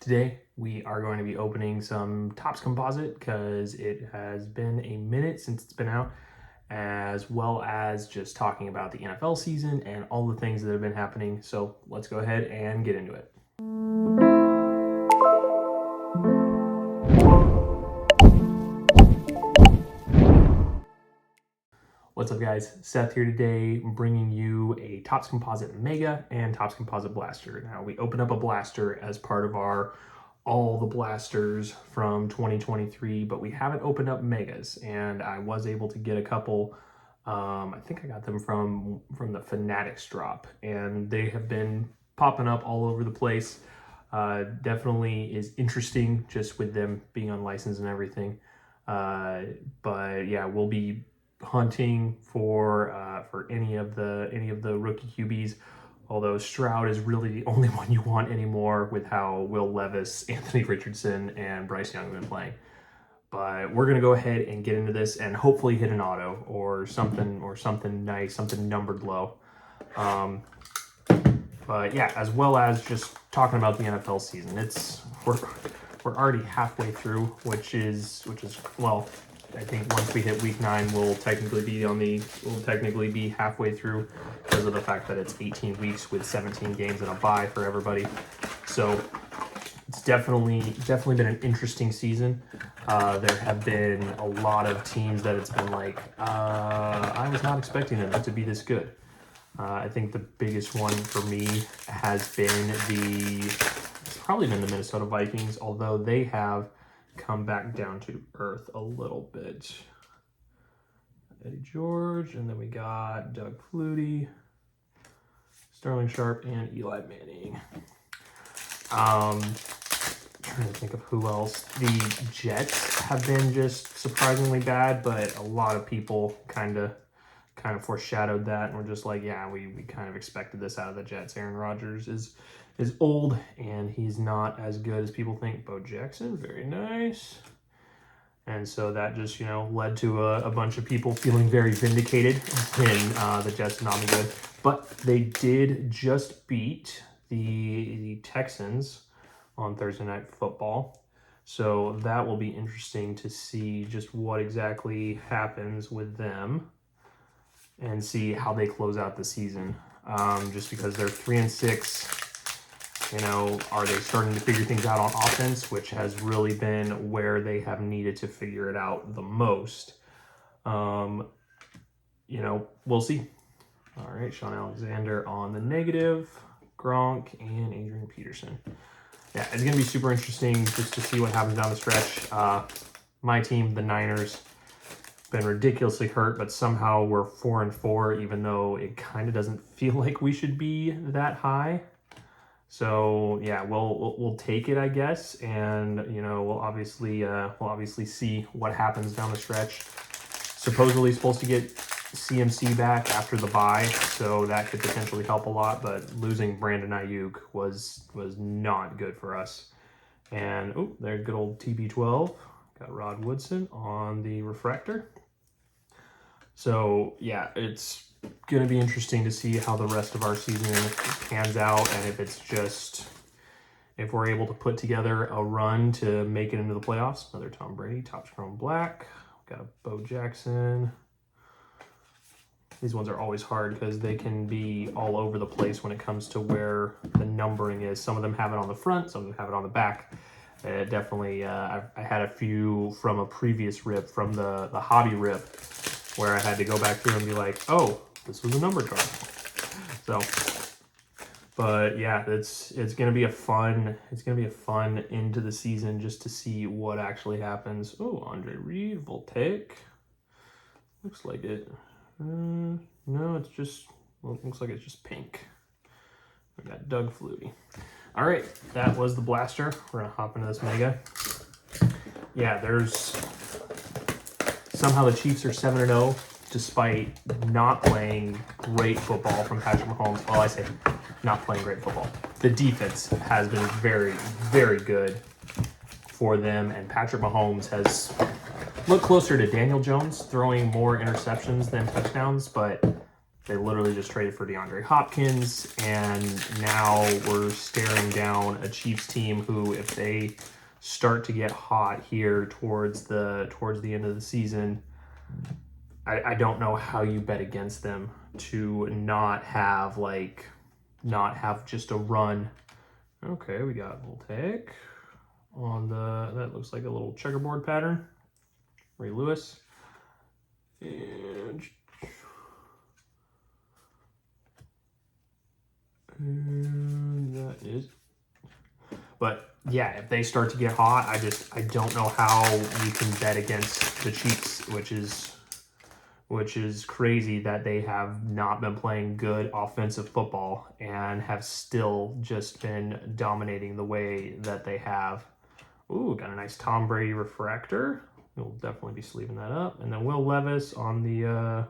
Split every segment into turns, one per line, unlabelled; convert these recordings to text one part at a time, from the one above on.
Today we are going to be opening some Topps Composite because it has been a minute since it's been out, as well as just talking about the NFL season and all the things that have been happening. So let's go ahead and get into it. What's up, guys? Seth here today, bringing you a Topps Composite Mega and Topps Composite Blaster. Now, we opened up a blaster as part of our all the blasters from 2023, but we haven't opened up Megas, and I was able to get a couple. I think I got them from the Fanatics drop, and they have been popping up all over the place. Definitely is interesting just with them being unlicensed and everything. But yeah, we'll be hunting for any of the rookie QBs. Although Stroud is really the only one you want anymore with how Will Levis, Anthony Richardson, and Bryce Young have been playing. But we're gonna go ahead and get into this and hopefully hit an auto or something nice, something numbered low. But yeah, as well as just talking about the NFL season. We're already halfway through, which is well, I think once we hit week 9, we'll technically be halfway through because of the fact that it's 18 weeks with 17 games and a bye for everybody. So it's definitely been an interesting season. There have been a lot of teams that it's been like, I was not expecting them to be this good. I think the biggest one for me has been it's probably been the Minnesota Vikings, although they have come back down to earth a little bit. Eddie George, and then we got Doug Flutie, Sterling Sharp, and Eli Manning. Trying to think of who else. The Jets have been just surprisingly bad, but a lot of people kind of foreshadowed that, and we're just like, yeah, we kind of expected this out of the Jets. Aaron Rodgers is old, and he's not as good as people think. Bo Jackson, very nice. And so that just, led to a bunch of people feeling very vindicated in the Jets not be good. But they did just beat the Texans on Thursday Night Football. So that will be interesting to see just what exactly happens with them and see how they close out the season. Just because they're 3-6, are they starting to figure things out on offense, which has really been where they have needed to figure it out the most. We'll see. All right, Sean Alexander on the negative, Gronk, and Adrian Peterson. Yeah, it's going to be super interesting just to see what happens down the stretch. My team, the Niners, been ridiculously hurt, but somehow we're 4-4, even though it kind of doesn't feel like we should be that high. So yeah, we'll take it, I guess, and we'll obviously see what happens down the stretch. Supposedly supposed to get CMC back after the bye, so that could potentially help a lot. But losing Brandon Ayuk was not good for us. And there's good old TB12. Got Rod Woodson on the refractor. So yeah, it's going to be interesting to see how the rest of our season pans out, and if we're able to put together a run to make it into the playoffs. Another Tom Brady, Topps Chrome Black. Got a Bo Jackson. These ones are always hard because they can be all over the place when it comes to where the numbering is. Some of them have it on the front, some of them have it on the back. Definitely, I had a few from a previous rip, from the hobby rip, where I had to go back through and be like, oh, this was a number chart. So, but yeah, it's gonna be a fun into the season just to see what actually happens. Oh, Andre Reed, Voltaic. Looks like it. No, it's just, well, it looks like it's just pink. We got Doug Flutie. All right, that was the blaster. We're gonna hop into this Mega. Yeah, somehow the Chiefs are 7-0 despite not playing great football from Patrick Mahomes. Well, I say not playing great football. The defense has been very, very good for them, and Patrick Mahomes has looked closer to Daniel Jones, throwing more interceptions than touchdowns, but They literally just traded for DeAndre Hopkins, and now we're staring down a Chiefs team who, if they start to get hot here towards the end of the season, I don't know how you bet against them to not have just a run. Okay, we got Voltaic on that looks like a little checkerboard pattern. Ray Lewis. And that is, but yeah, if they start to get hot, I don't know how you can bet against the Chiefs, which is crazy that they have not been playing good offensive football and have still just been dominating the way that they have. Ooh, got a nice Tom Brady refractor. We'll definitely be sleeving that up. And then Will Levis on the,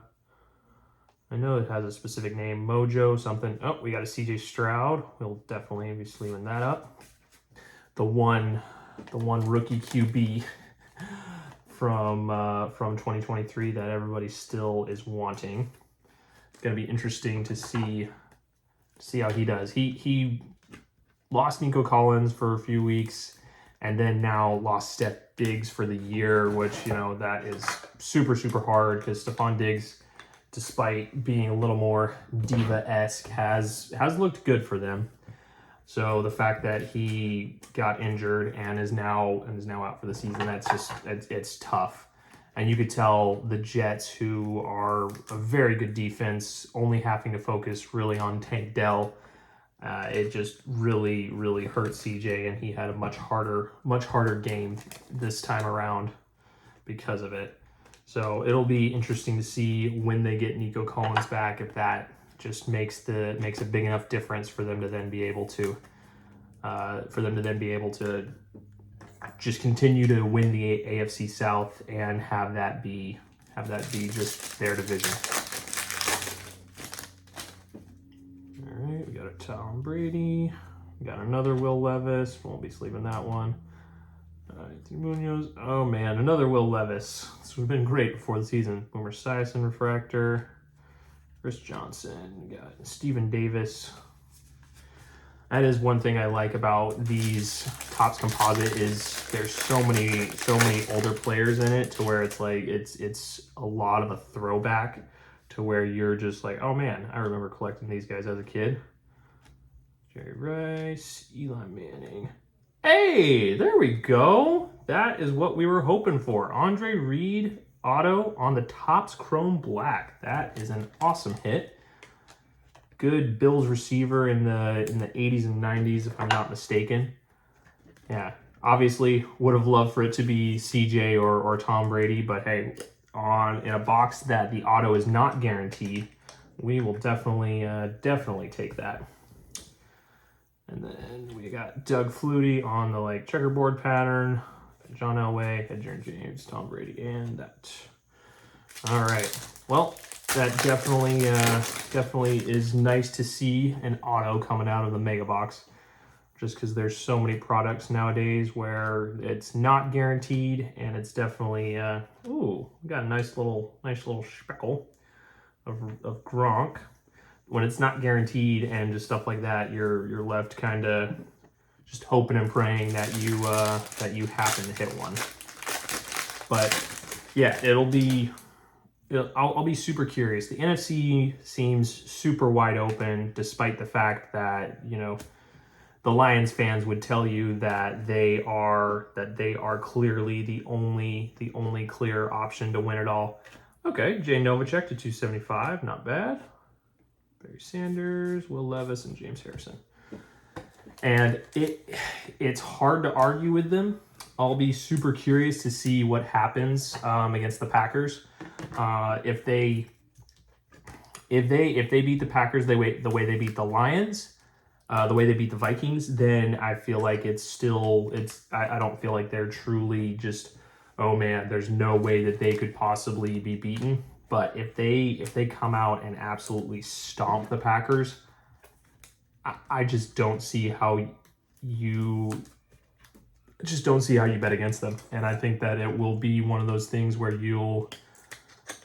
I know it has a specific name, Mojo something. Oh, we got a CJ Stroud. We'll definitely be sleeving that up. The one rookie QB from 2023 that everybody still is wanting. It's gonna be interesting to see how he does. He lost Nico Collins for a few weeks, and then now lost Steph Diggs for the year, which, you know, that is super, super hard because Stephon Diggs, despite being a little more diva-esque, has looked good for them. So the fact that he got injured and is now out for the season, that's just, it's tough. And you could tell the Jets, who are a very good defense, only having to focus really on Tank Dell. It just really, really hurt CJ, and he had a much harder game this time around because of it. So it'll be interesting to see when they get Nico Collins back, if that just makes a big enough difference for them to then be able to just continue to win the AFC South and have that be just their division. All right, we got a Tom Brady. We got another Will Levis. Won't be sleeving that one. Anthony Munoz. Oh man, another Will Levis. This would have been great before the season. Boomer Esiason refractor. Chris Johnson. We got Steven Davis. That is one thing I like about these Topps Composite is there's so many older players in it to where it's like it's a lot of a throwback to where you're just like, oh man, I remember collecting these guys as a kid. Jerry Rice, Eli Manning. Hey, there we go. That is what we were hoping for. Andre Reed auto on the Topps Chrome Black. That is an awesome hit. Good Bills receiver in the 80s and 90s, if I'm not mistaken. Yeah, obviously would have loved for it to be CJ or Tom Brady, but hey, in a box that the auto is not guaranteed, we will definitely take that. And then we got Doug Flutie on the checkerboard pattern, John Elway, Edgerrin James, Tom Brady, and that. All right, well, that definitely is nice to see an auto coming out of the Mega Box, just because there's so many products nowadays where it's not guaranteed, and it's definitely ooh, we got a nice little speckle of Gronk. When it's not guaranteed and just stuff like that, you're left kind of just hoping and praying that you happen to hit one. But yeah, I'll be super curious. The NFC seems super wide open, despite the fact that, you know, the Lions fans would tell you that they are clearly the only clear option to win it all. Okay, Jay Novacek to 275, not bad. Barry Sanders, Will Levis, and James Harrison. And it's hard to argue with them. I'll be super curious to see what happens against the Packers. If they beat the Packers the way they beat the Lions, the way they beat the Vikings, then I feel like I don't feel like they're truly just, oh man, there's no way that they could possibly be beaten. But if they come out and absolutely stomp the Packers, I just don't see how you bet against them. And I think that it will be one of those things where you'll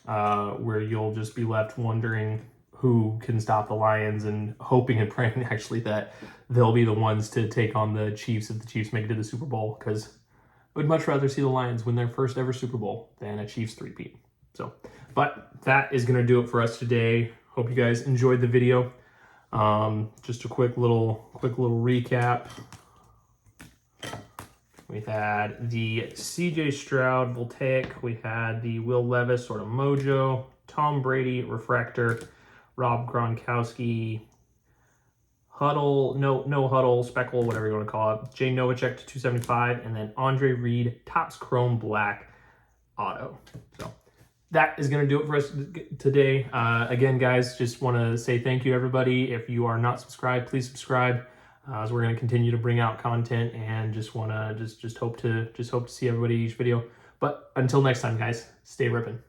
just be left wondering who can stop the Lions, and hoping and praying actually that they'll be the ones to take on the Chiefs if the Chiefs make it to the Super Bowl, because I would much rather see the Lions win their first ever Super Bowl than a Chiefs three-peat. So, but that is going to do it for us today. Hope you guys enjoyed the video. Just a quick little recap. We had the CJ Stroud Voltaic. We had the Will Levis sort of mojo. Tom Brady Refractor. Rob Gronkowski Huddle, no huddle, speckle, whatever you want to call it. Jay Novacek to 275, and then Andre Reed Topps Chrome Black Auto. So that is going to do it for us today. Again, guys, just want to say thank you, everybody. If you are not subscribed, please subscribe, as we're going to continue to bring out content, and just want to just hope to see everybody each video. But until next time, guys, stay ripping.